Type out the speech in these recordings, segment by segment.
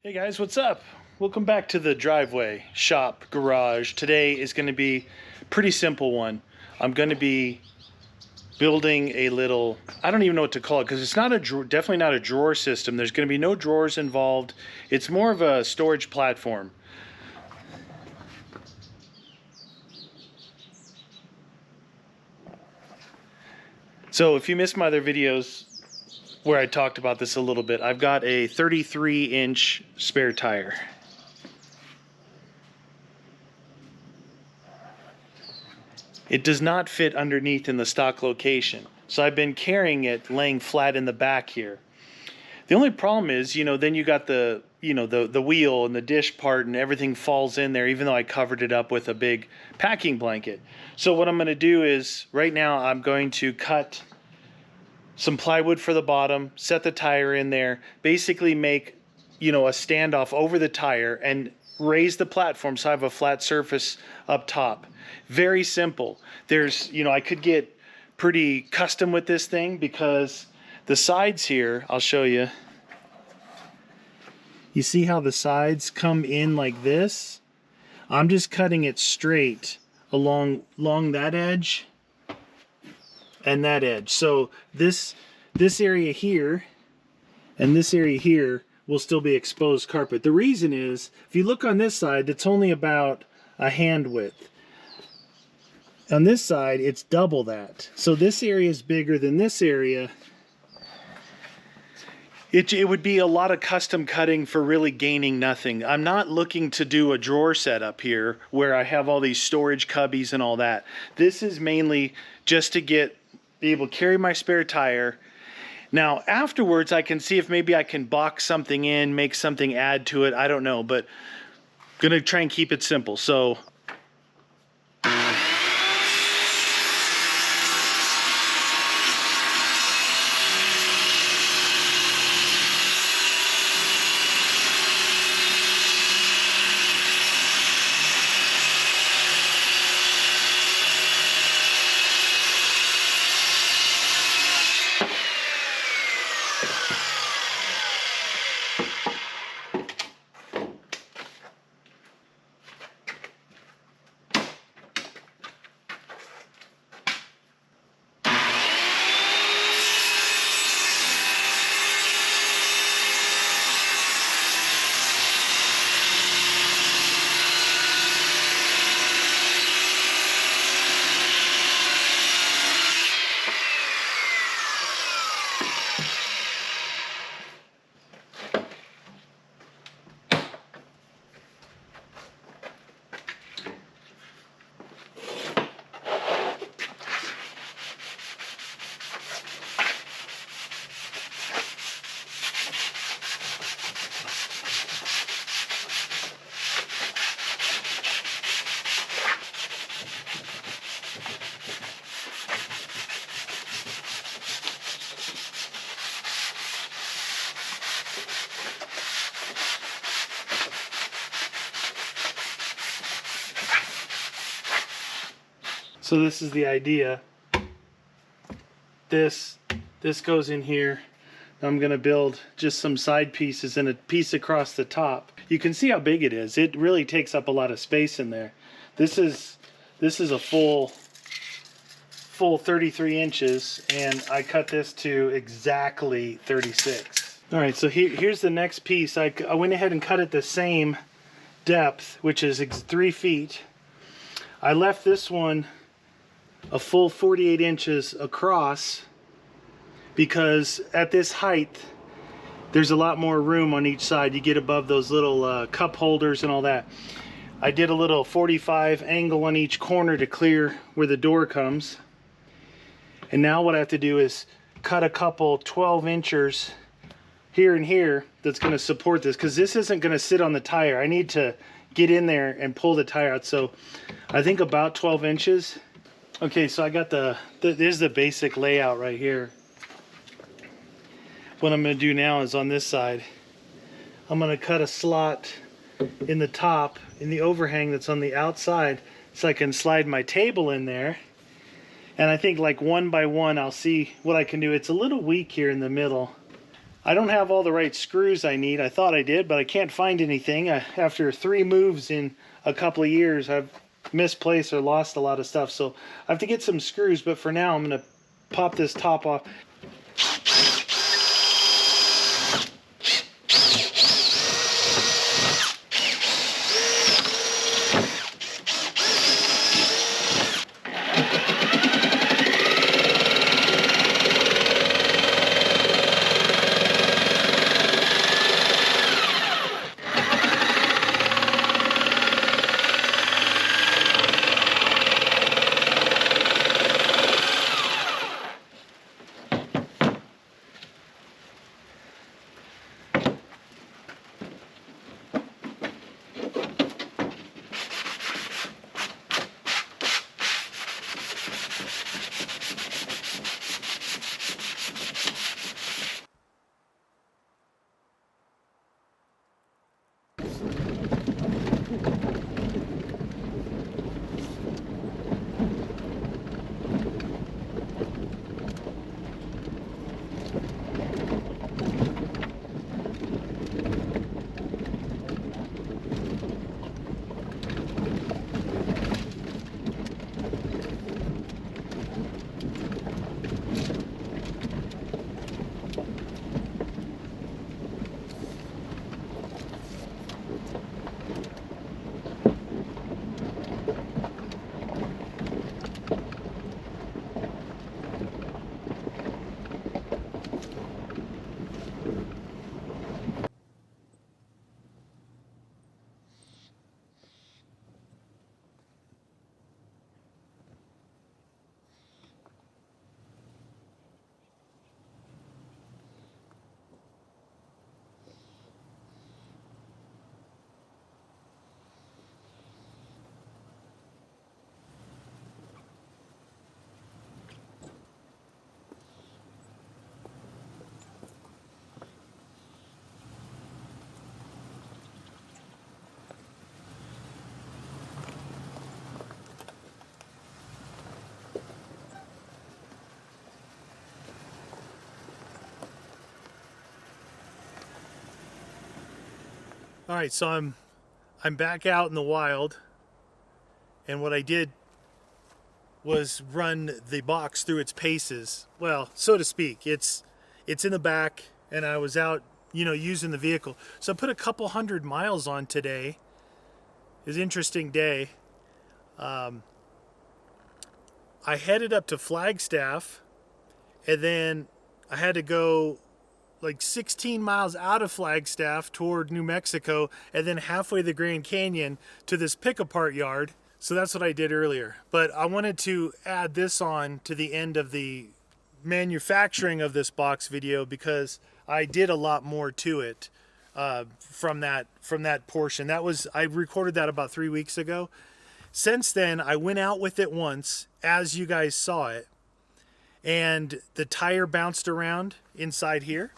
Hey guys, what's up? Welcome back to the driveway, shop, garage. Today is going to be a pretty simple one. I'm going to be building a little, I don't even know what to call it because it's not a definitely not a drawer system. There's going to be no drawers involved. It's more of a storage platform. So if you missed my other videos where I talked about this a little bit, I've got a 33-inch spare tire. It does not fit underneath in the stock location, so I've been carrying it laying flat in the back here. The only problem is, then you got the wheel and the dish part and everything falls in there, even though I covered it up with a big packing blanket. So what I'm going to do is, right now I'm going to cut some plywood for the bottom, set the tire in there, basically make, a standoff over the tire and raise the platform so I have a flat surface up top. Very simple. There's, I could get pretty custom with this thing because the sides here, I'll show you. You see how the sides come in like this? I'm just cutting it straight along that edge and that edge. So this area here and this area here will still be exposed carpet. The reason is, if you look on this side, it's only about a hand width. On this side, it's double that. So this area is bigger than this area. It would be a lot of custom cutting for really gaining nothing. I'm not looking to do a drawer setup here where I have all these storage cubbies and all that. This is mainly just to be able to carry my spare tire. Now afterwards I can see if maybe I can box something in, make something add to it. I don't know, but I'm gonna try and keep it simple. So So this is the idea. This goes in here. I'm gonna build just some side pieces and a piece across the top. You can see how big it is. It really takes up a lot of space in there. This is a full 33 inches, and I cut this to exactly 36. All right, so here's the next piece. I went ahead and cut it the same depth, which is 3 feet. I left this one a full 48 inches across because at this height there's a lot more room on each side. You get above those little cup holders and all that. I did a little 45 angle on each corner to clear where the door comes, and now what I have to do is cut a couple 12 inches here and here that's going to support this, because this isn't going to sit on the tire. I need to get in there and pull the tire out. So I think about 12 inches. Okay, so I got there's the basic layout right here. What I'm going to do now is on this side, I'm going to cut a slot in the top, in the overhang that's on the outside, so I can slide my table in there. And I think like one by one I'll see what I can do. It's a little weak here in the middle. I don't have all the right screws I need. I thought I did, but I can't find anything. After 3 moves in a couple of years, I've misplaced or lost a lot of stuff. So I have to get some screws, but for now I'm going to pop this top off. All right, so I'm back out in the wild, and what I did was run the box through its paces. Well, so to speak. It's in the back, and I was out, using the vehicle. So I put a couple 100 miles on today. It was an interesting day. I headed up to Flagstaff, and then I had to go like 16 miles out of Flagstaff toward New Mexico, and then halfway the Grand Canyon to this pick-apart yard. So that's what I did earlier. But I wanted to add this on to the end of the manufacturing of this box video because I did a lot more to it from that portion. I recorded that about 3 weeks ago. Since then, I went out with it once, as you guys saw it, and the tire bounced around inside here.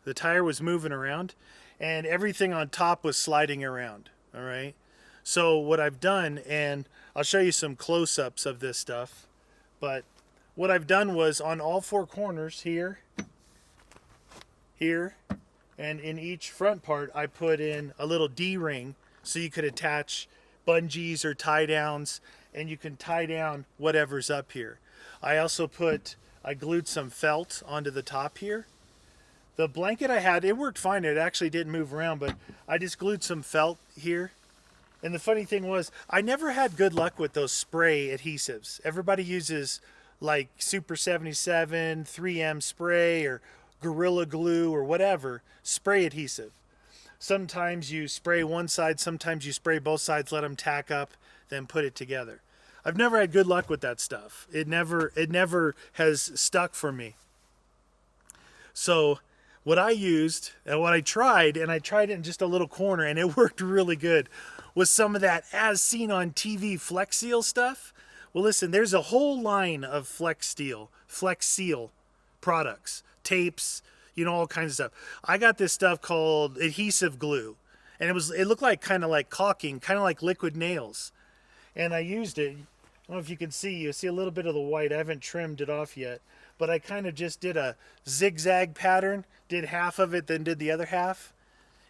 The tire was moving around, and everything on top was sliding around, all right? So what I've done, and I'll show you some close-ups of this stuff, but what I've done was on all 4 corners here, and in each front part, I put in a little D-ring so you could attach bungees or tie downs, and you can tie down whatever's up here. I glued some felt onto the top here. The blanket I had, it worked fine. It actually didn't move around, but I just glued some felt here. And the funny thing was, I never had good luck with those spray adhesives. Everybody uses like Super 77, 3M spray, or Gorilla Glue, or whatever, spray adhesive. Sometimes you spray one side, sometimes you spray both sides, let them tack up, then put it together. I've never had good luck with that stuff. It never has stuck for me. So what I used, and what I tried it in just a little corner, and it worked really good, was some of that as seen on TV Flex Seal stuff. Well, listen, there's a whole line of Flex Seal products, tapes, all kinds of stuff. I got this stuff called adhesive glue, and it looked like kind of like caulking, kind of like liquid nails. And I used it. I don't know if you can see. You see a little bit of the white. I haven't trimmed it off yet, but I kind of just did a zigzag pattern, did half of it, then did the other half.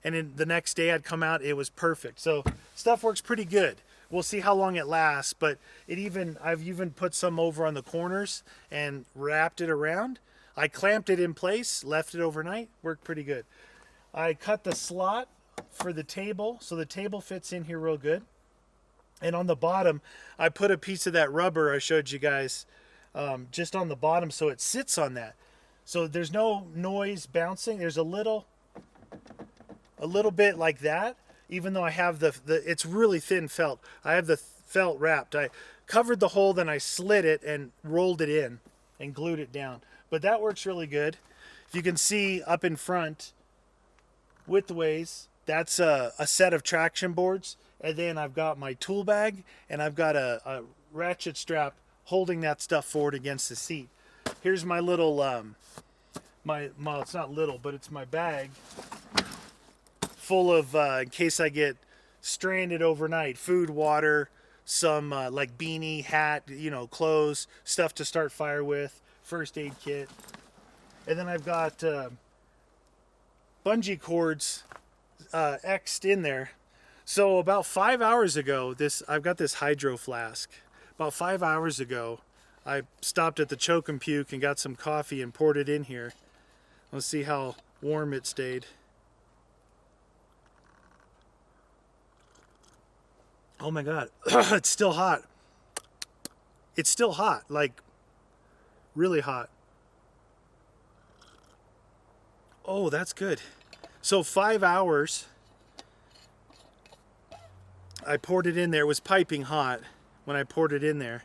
And then the next day I'd come out, it was perfect. So stuff works pretty good. We'll see how long it lasts, but I've even put some over on the corners and wrapped it around. I clamped it in place, left it overnight, worked pretty good. I cut the slot for the table, so the table fits in here real good. And on the bottom, I put a piece of that rubber I showed you guys just on the bottom so it sits on that. So there's no noise bouncing. There's a little bit like that, even though I have it's really thin felt. I have the felt wrapped. I covered the hole, then I slid it and rolled it in and glued it down. But that works really good. If you can see up in front, widthways, that's a set of traction boards. And then I've got my tool bag, and I've got a ratchet strap holding that stuff forward against the seat. Here's my little, well, it's not little, but it's my bag full of, in case I get stranded overnight, food, water, some like beanie, hat, clothes, stuff to start fire with, first aid kit. And then I've got bungee cords X'd in there. So about 5 hours ago, I've got this hydro flask. About 5 hours ago, I stopped at the Choke and Puke and got some coffee and poured it in here. Let's see how warm it stayed. Oh my God, it's still hot. It's still hot, like really hot. Oh, that's good. So 5 hours. I poured it in there. It was piping hot when I poured it in there.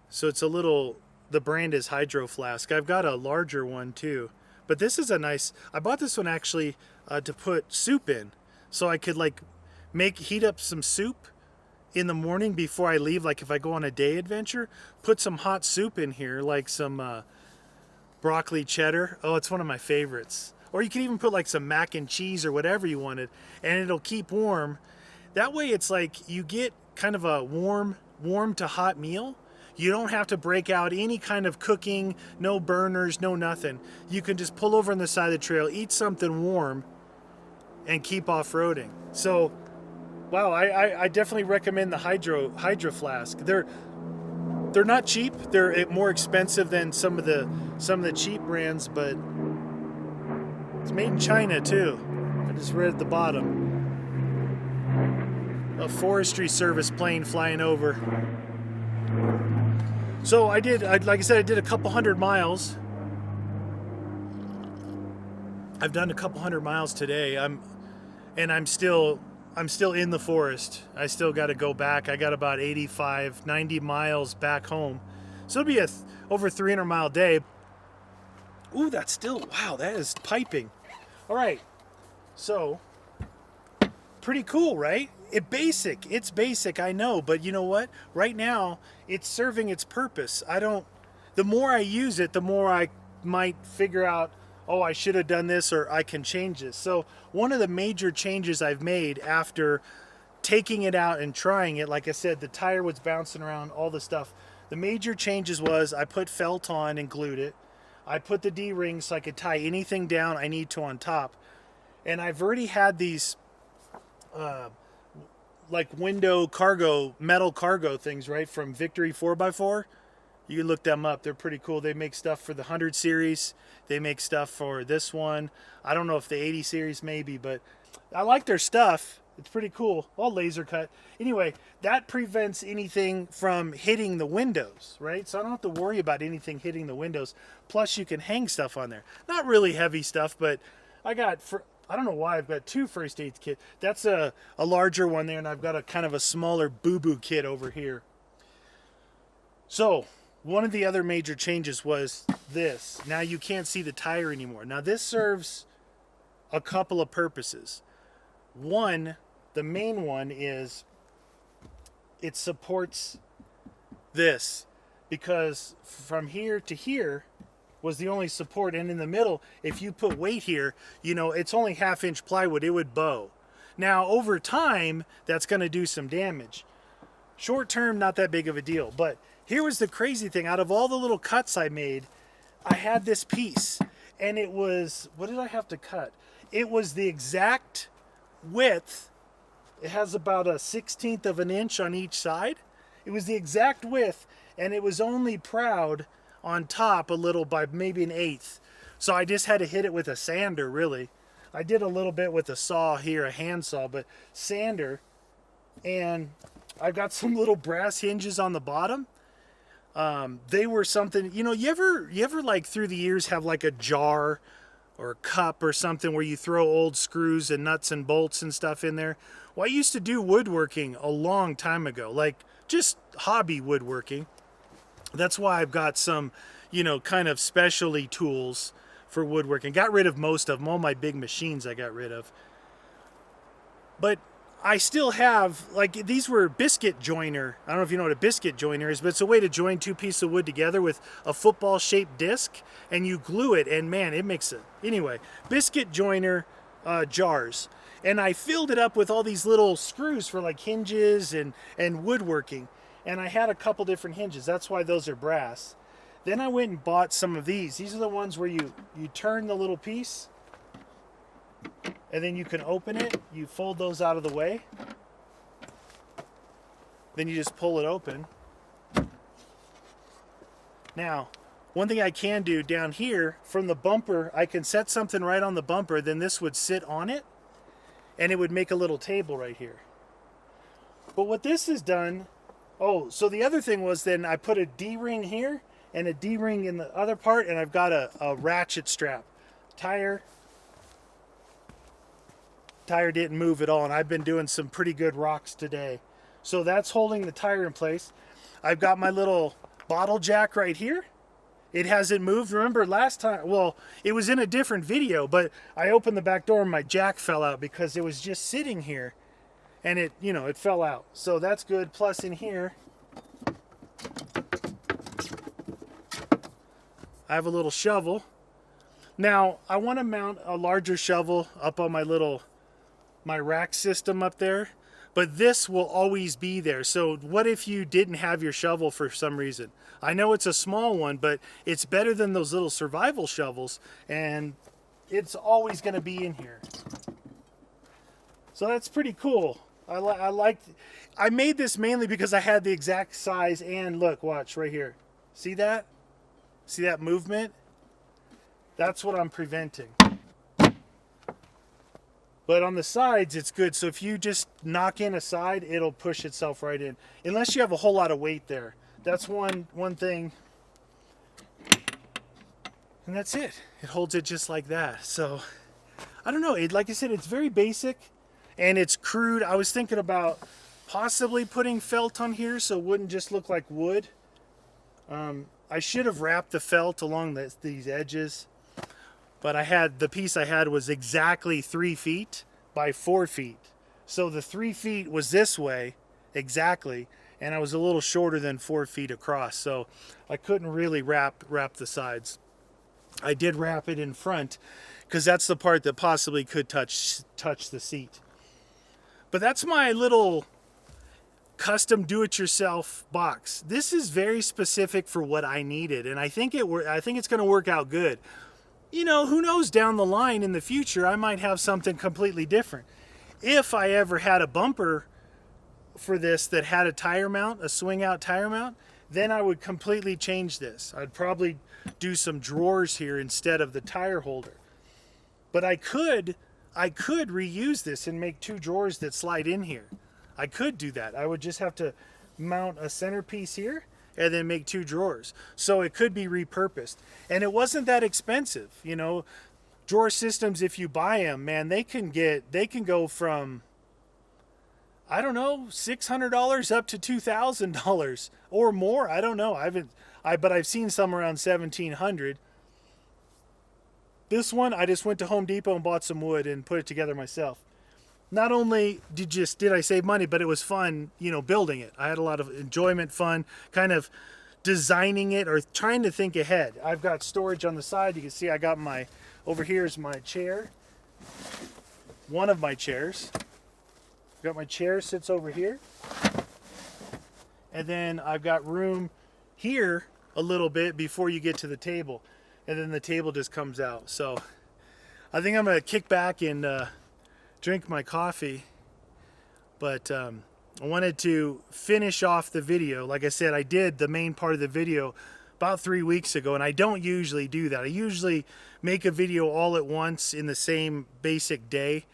So it's the brand is Hydro Flask. I've got a larger one too. But this is a nice, I bought this one actually to put soup in. So I could heat up some soup in the morning before I leave. Like if I go on a day adventure, put some hot soup in here, like some broccoli cheddar. Oh, it's one of my favorites. Or you can even put like some mac and cheese or whatever you wanted, and it'll keep warm. That way it's like you get kind of a warm to hot meal. You don't have to break out any kind of cooking, no burners, no nothing. You can just pull over on the side of the trail, eat something warm, and keep off-roading. So, wow, I definitely recommend the Hydro Flask. They're not cheap. They're more expensive than some of the cheap brands, but it's made in China too. I just read at the bottom. A forestry service plane flying over. So like I said, I did a couple hundred miles. I've done a couple hundred miles today. I'm still in the forest. I still got to go back. I got about 85, 90 miles back home. So it'll be over 300 mile day. Ooh, that's still, wow, that is piping. All right. So pretty cool, right? It's basic, I know, but you know what? Right now, it's serving its purpose. The more I use it, the more I might figure out, oh, I should have done this, or I can change this. So one of the major changes I've made after taking it out and trying it, like I said, the tire was bouncing around, all the stuff. The major changes was I put felt on and glued it. I put the D-rings so I could tie anything down I need to on top. And I've already had these like window metal cargo things, right, from Victory 4x4. You can look them up. They're pretty cool. They make stuff for the 100 series. They make stuff for this one. I don't know if the 80 series maybe, but I like their stuff. It's pretty cool. All laser cut. Anyway, that prevents anything from hitting the windows, right? So I don't have to worry about anything hitting the windows. Plus, you can hang stuff on there. Not really heavy stuff, but I don't know why I've got two first aid kits. That's a larger one there, and I've got a kind of a smaller boo-boo kit over here. So one of the other major changes was this. Now you can't see the tire anymore. Now this serves a couple of purposes. One, the main one is it supports this, because from here to here was the only support, and in the middle, if you put weight here, it's only 1/2-inch plywood, it would bow. Now over time, that's going to do some damage. Short term, not that big of a deal, but here was the crazy thing. Out of all the little cuts I made, I had this piece, and it was, what did I have to cut? It was the exact width. It has about a 1/16 of an inch on each side. It was the exact width, and it was only proud on top a little by maybe an 1/8. So I just had to hit it with a sander, really. I did a little bit with a saw here, a hand saw, but sander. And I've got some little brass hinges on the bottom. They were something, you know, you ever like through the years have like a jar or a cup or something where you throw old screws and nuts and bolts and stuff in there? Well, I used to do woodworking a long time ago, like just hobby woodworking. That's why I've got some, you know, kind of specialty tools for woodworking. Got rid of most of them. All my big machines I got rid of. But I still have, like, these were biscuit joiner. I don't know if you know what a biscuit joiner is, but it's a way to join two pieces of wood together with a football shaped disc, and you glue it, and man, it makes it. Anyway, biscuit joiner jars. And I filled it up with all these little screws for like hinges and woodworking. And I had a couple different hinges. That's why those are brass. Then I went and bought some of these. These are the ones where you turn the little piece, and then you can open it. You fold those out of the way. Then you just pull it open. Now, one thing I can do down here, from the bumper, I can set something right on the bumper, then this would sit on it, and it would make a little table right here. But what this has done, oh, so the other thing was then I put a D-ring here and a D-ring in the other part, and I've got a ratchet strap. Tire didn't move at all, and I've been doing some pretty good rocks today. So that's holding the tire in place. I've got my little bottle jack right here. It hasn't moved. Remember last time, well, it was in a different video, but I opened the back door and my jack fell out because it was just sitting here, and it, you know, it fell out. So that's good. Plus in here, I have a little shovel. Now, I want to mount a larger shovel up on my rack system up there, but this will always be there. So what if you didn't have your shovel for some reason? I know it's a small one, but it's better than those little survival shovels, and it's always going to be in here. So that's pretty cool. I made this mainly because I had the exact size, and look, watch right here. See that? See that movement? That's what I'm preventing. But on the sides, it's good. So if you just knock in a side, it'll push itself right in. Unless you have a whole lot of weight there. That's one thing. And that's it. It holds it just like that. So, I don't know. Like I said, it's very basic. And it's crude. I was thinking about possibly putting felt on here so it wouldn't just look like wood. I should have wrapped the felt along these edges. But the piece I had was exactly 3 feet by 4 feet. So the 3 feet was this way, exactly, and I was a little shorter than 4 feet across. So I couldn't really wrap the sides. I did wrap it in front, because that's the part that possibly could touch the seat. But that's my little custom do-it-yourself box. This is very specific for what I needed, and I think it's going to work out good. You know, who knows, down the line in the future, I might have something completely different. If I ever had a bumper for this that had a tire mount, a swing out tire mount, then I would completely change this. I'd probably do some drawers here instead of the tire holder. But I could reuse this and make 2 drawers that slide in here. I could do that. I would just have to mount a centerpiece here and then make 2 drawers. So it could be repurposed. And it wasn't that expensive. You know, drawer systems, if you buy them, man, they can go from, I don't know, $600 up to $2,000 or more. I don't know. But I've seen some around $1,700. This one, I just went to Home Depot and bought some wood and put it together myself. Not only did I save money, but it was fun, you know, building it. I had a lot of enjoyment, fun, kind of designing it or trying to think ahead. I've got storage on the side. You can see I got over here is my chair. One of my chairs. I've got my chair sits over here. And then I've got room here a little bit before you get to the table. and then the table just comes out. So I think I'm gonna kick back and drink my coffee, but I wanted to finish off the video. Like I said, I did the main part of the video about 3 weeks ago, and I don't usually do that. I usually make a video all at once in the same basic day,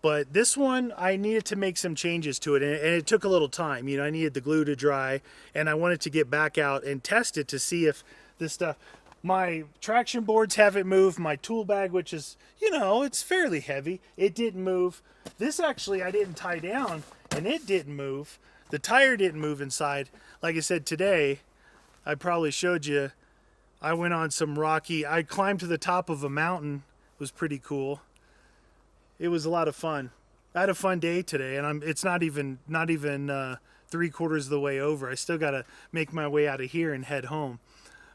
but this one I needed to make some changes to it, and it took a little time. You know, I needed the glue to dry, and I wanted to get back out and test it to see if this stuff, my traction boards haven't moved, my tool bag, which is, you know, it's fairly heavy, it didn't move. This actually I didn't tie down, and it didn't move. The tire didn't move inside. Like I said, today I probably showed you, I went on some rocky, I climbed to the top of a mountain. It was pretty cool. It was a lot of fun. I had a fun day today, and it's not even 3/4 of the way over. I still got to make my way out of here and head home.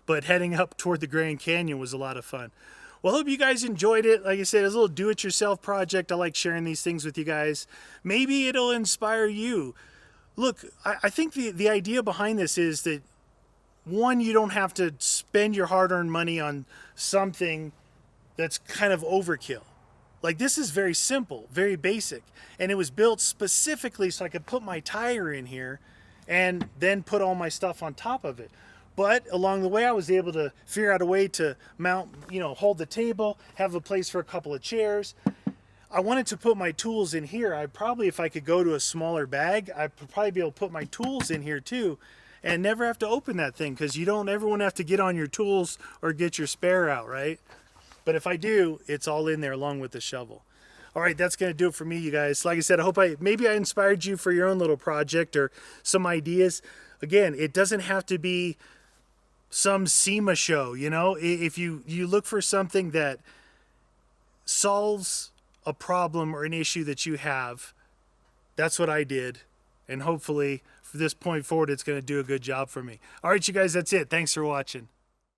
But heading up toward the Grand Canyon was a lot of fun. Well, I hope you guys enjoyed it. Like I said, it's a little do-it-yourself project. I like sharing these things with you guys. Maybe it'll inspire you. Look, I think the idea behind this is that, one, you don't have to spend your hard-earned money on something that's kind of overkill. Like, this is very simple, very basic, and it was built specifically so I could put my tire in here and then put all my stuff on top of it. But along the way, I was able to figure out a way to mount, you know, hold the table, have a place for a couple of chairs. I wanted to put my tools in here. I probably, if I could go to a smaller bag, I'd probably be able to put my tools in here too and never have to open that thing, because you don't ever want to have to get on your tools or get your spare out, right? But if I do, it's all in there along with the shovel. All right, that's going to do it for me, you guys. Like I said, I hope maybe I inspired you for your own little project or some ideas. Again, it doesn't have to be some SEMA show, you know? If you look for something that solves a problem or an issue that you have, that's what I did. And hopefully, from this point forward, it's going to do a good job for me. All right, you guys, that's it. Thanks for watching.